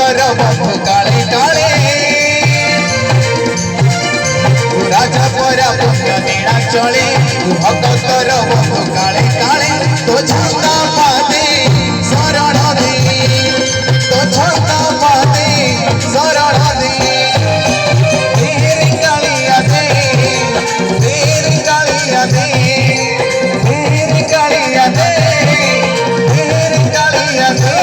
भगतर बंधु काले काले राजा परा पुण्य नीणा चले भगतर बंधु काले काले तो छंदा पादे शरण दे तो छंदा पादे शरण दे तेरी कालिया दे तेरी कालिया दे तेरी कालिया दे तेरी कालिया दे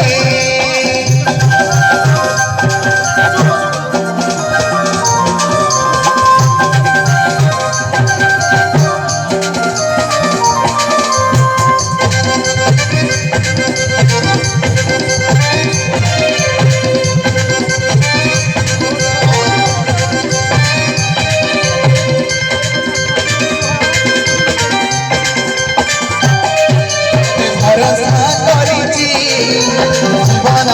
भरोसा करिछि जीवन